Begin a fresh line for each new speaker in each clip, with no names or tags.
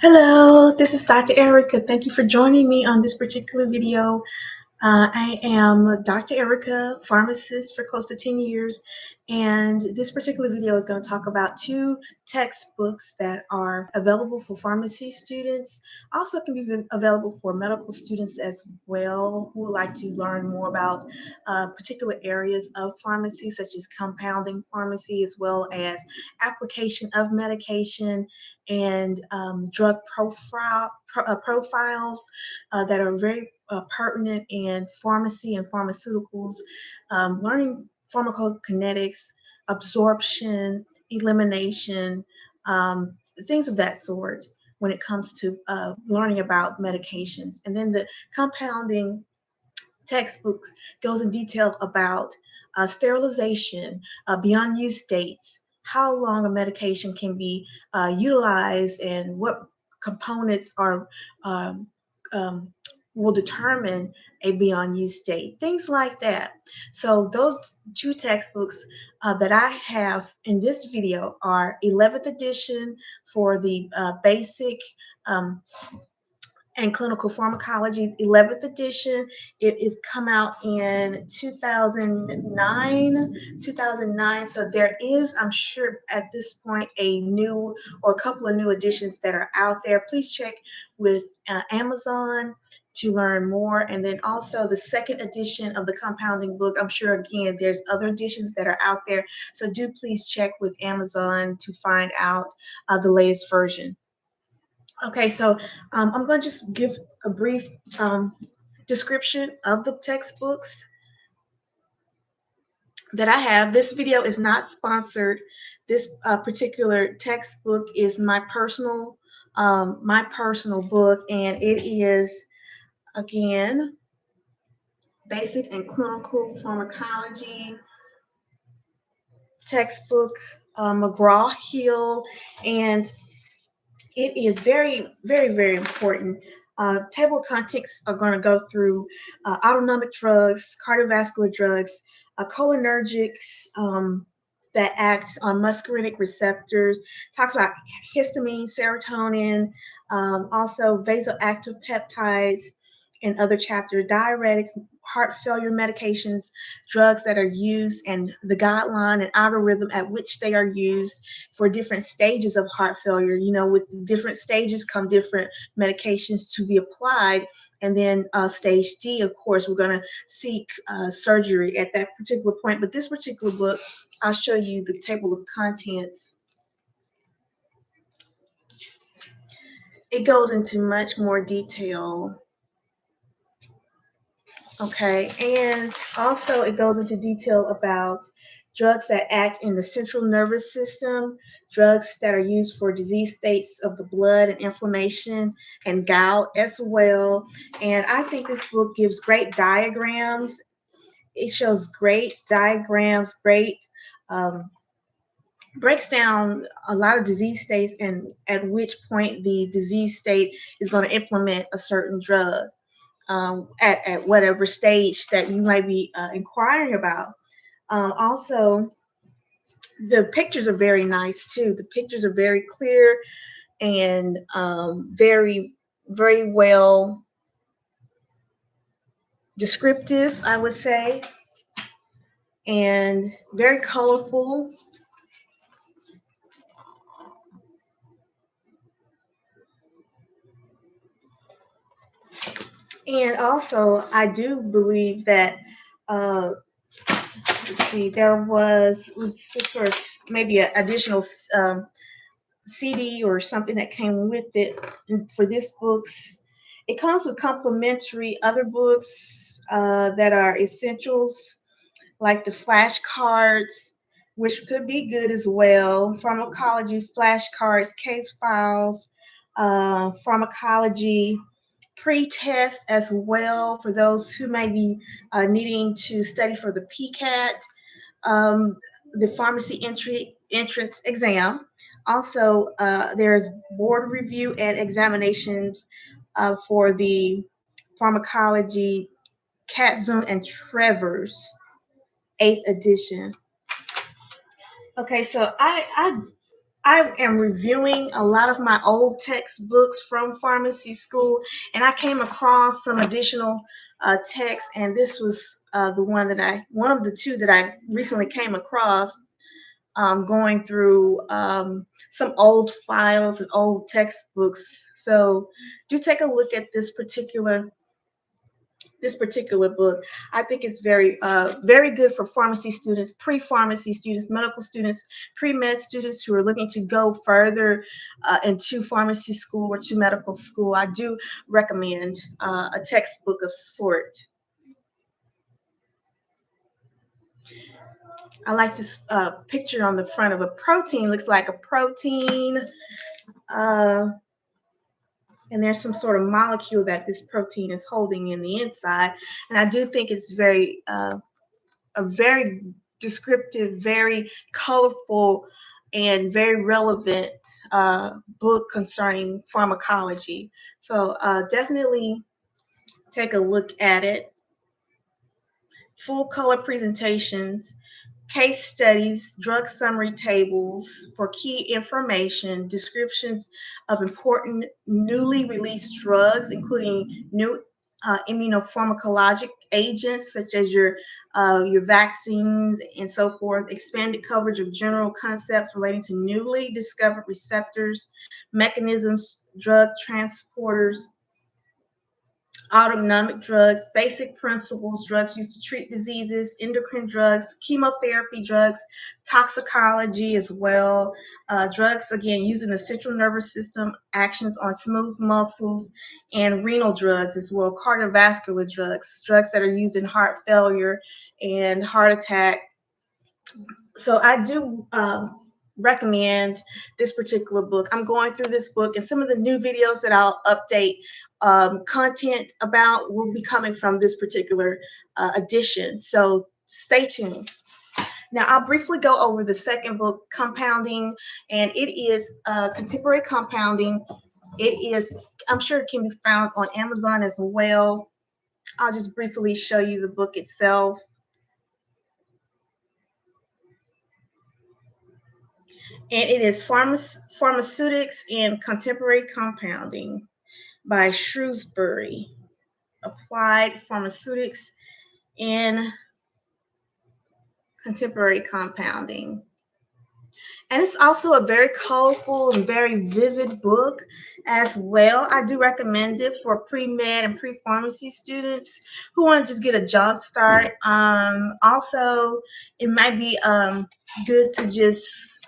Hello, this is Dr. Erica. Thank you for joining me on this particular video. I am Dr. Erica, pharmacist for close to 10 years, and this particular video is going to talk about two textbooks that are available for pharmacy students. Also can be available for medical students as well who would like to learn more about particular areas of pharmacy, such as compounding pharmacy, as well as application of medication and drug profiles that are very pertinent in pharmacy and pharmaceuticals, learning pharmacokinetics, absorption, elimination, things of that sort when it comes to learning about medications. And then the compounding textbooks goes in detail about sterilization, beyond use dates, how long a medication can be utilized, and what components are um, um, will determine a beyond use date, things like that. So those two textbooks that I have in this video are 11th edition for the basic um, and Clinical Pharmacology, 11th edition. It is come out in 2009. So there is, I'm sure at this point, a new or a couple of new editions that are out there. Please check with Amazon to learn more. And then also the second edition of the compounding book. I'm sure, again, there's other editions that are out there. So do please check with Amazon to find out the latest version. Okay, so I'm going to just give a brief description of the textbooks that I have. This video is not sponsored. This particular textbook is my personal book, and it is, again, Basic and Clinical Pharmacology textbook, McGraw-Hill, and it is very, very, very important. Table of contents are going to go through autonomic drugs, cardiovascular drugs, cholinergics that act on muscarinic receptors, talks about histamine, serotonin, also vasoactive peptides in other chapters, diuretics, heart failure medications, drugs that are used, and the guideline and algorithm at which they are used for different stages of heart failure. You know, with different stages come different medications to be applied. And then stage D, of course, we're going to seek surgery at that particular point. But this particular book, I'll show you the table of contents. It goes into much more detail. Okay, and also it goes into detail about drugs that act in the central nervous system, drugs that are used for disease states of the blood and inflammation and gout as well. And I think this book gives great diagrams. It shows great diagrams, great um, breaks down a lot of disease states and at which point the disease state is going to implement a certain drug at whatever stage that you might be inquiring about. Also, the pictures are very nice too. The pictures are very clear and very, very well descriptive, I would say, and very colorful. And also, I do believe that let's see, there was sort of maybe an additional CD or something that came with it for this books. It comes with complimentary other books that are essentials, like the flashcards, which could be good as well. Pharmacology flashcards, case files, pharmacology pre-test as well for those who may be needing to study for the PCAT, the pharmacy entrance exam. Also, there's board review and examinations for the pharmacology Katzun and Trevor's 8th edition. Okay, so I I am reviewing a lot of my old textbooks from pharmacy school, and I came across some additional texts, and this was one of the two that I recently came across, going through some old files and old textbooks. So do take a look at this particular book. I think it's very good for pharmacy students, pre-pharmacy students, medical students, pre-med students who are looking to go further into pharmacy school or to medical school. I do recommend a textbook of sort. I like this picture on the front of a protein. Looks like a protein, uh, and there's some sort of molecule that this protein is holding in the inside. And I do think it's a very descriptive, very colorful, and very relevant book concerning pharmacology. So definitely take a look at it. Full color presentations, case studies, drug summary tables for key information, descriptions of important newly released drugs, including new immunopharmacologic agents such as your vaccines and so forth, expanded coverage of general concepts relating to newly discovered receptors, mechanisms, drug transporters, autonomic drugs, basic principles, drugs used to treat diseases, endocrine drugs, chemotherapy drugs, toxicology as well, drugs, again, using the central nervous system, actions on smooth muscles, and renal drugs as well, cardiovascular drugs, drugs that are used in heart failure and heart attack. So I do recommend this particular book. I'm going through this book, and some of the new videos that I'll update content about will be coming from this particular edition. So stay tuned. Now, I'll briefly go over the second book, Compounding, and it is Contemporary Compounding. It is, I'm sure it can be found on Amazon as well. I'll just briefly show you the book itself. And it is Pharmaceutics and Contemporary Compounding by Shrewsbury. Applied Pharmaceutics in Contemporary Compounding. And it's also a very colorful and very vivid book as well. I do recommend it for pre-med and pre-pharmacy students who want to just get a jump start. Also, it might be good to just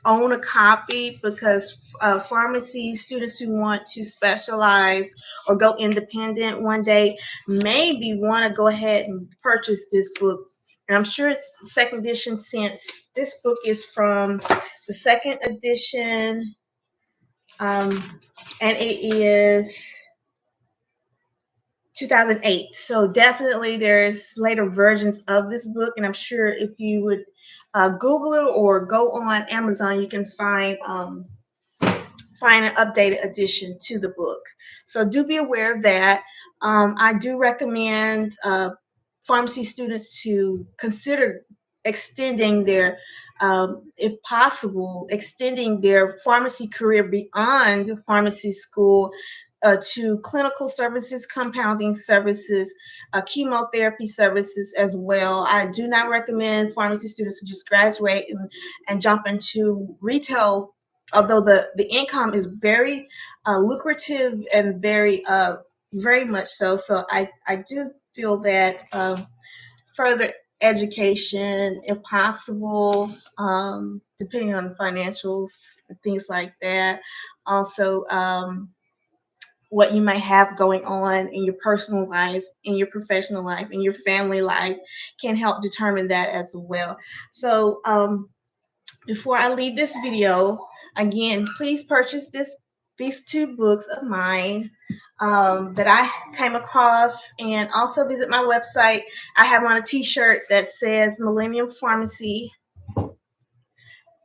own a copy, because pharmacy students who want to specialize or go independent one day maybe want to go ahead and purchase this book. And I'm sure it's second edition, since this book is from the second edition, and it is 2008. So definitely there's later versions of this book, and I'm sure if you would Google it or go on Amazon, you can find an updated edition to the book. So do be aware of that. I do recommend pharmacy students to consider extending their, if possible, extending their pharmacy career beyond pharmacy school to clinical services, compounding services, chemotherapy services as well. I do not recommend pharmacy students to just graduate and jump into retail, although the income is very lucrative and very much so. So I do feel that further education, if possible, depending on financials and things like that. Also, what you might have going on in your personal life, in your professional life, in your family life can help determine that as well. So before I leave this video, again, please purchase these two books of mine that I came across, and also visit my website. I have on a t-shirt that says Millennium Pharmacy,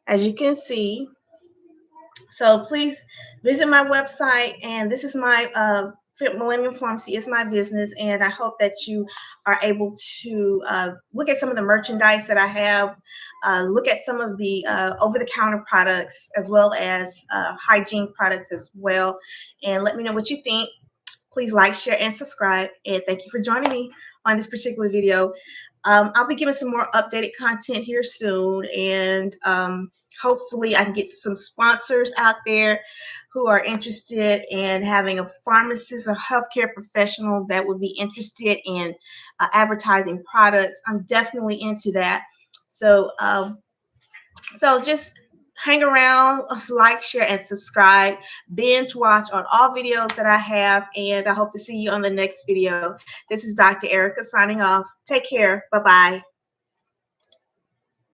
as you can see. So please visit my website, and this is my Millennium Pharmacy is my business, and I hope that you are able to look at some of the merchandise that I have, look at some of the over-the-counter products, as well as hygiene products as well, and let me know what you think. Please like, share, and subscribe, and thank you for joining me on this particular video. I'll be giving some more updated content here soon, and hopefully I can get some sponsors out there who are interested in having a pharmacist or healthcare professional that would be interested in advertising products. I'm definitely into that. So, just hang around, like, share, and subscribe. Binge watch on all videos that I have, and I hope to see you on the next video. This is Dr. Erica signing off. Take care. Bye-bye.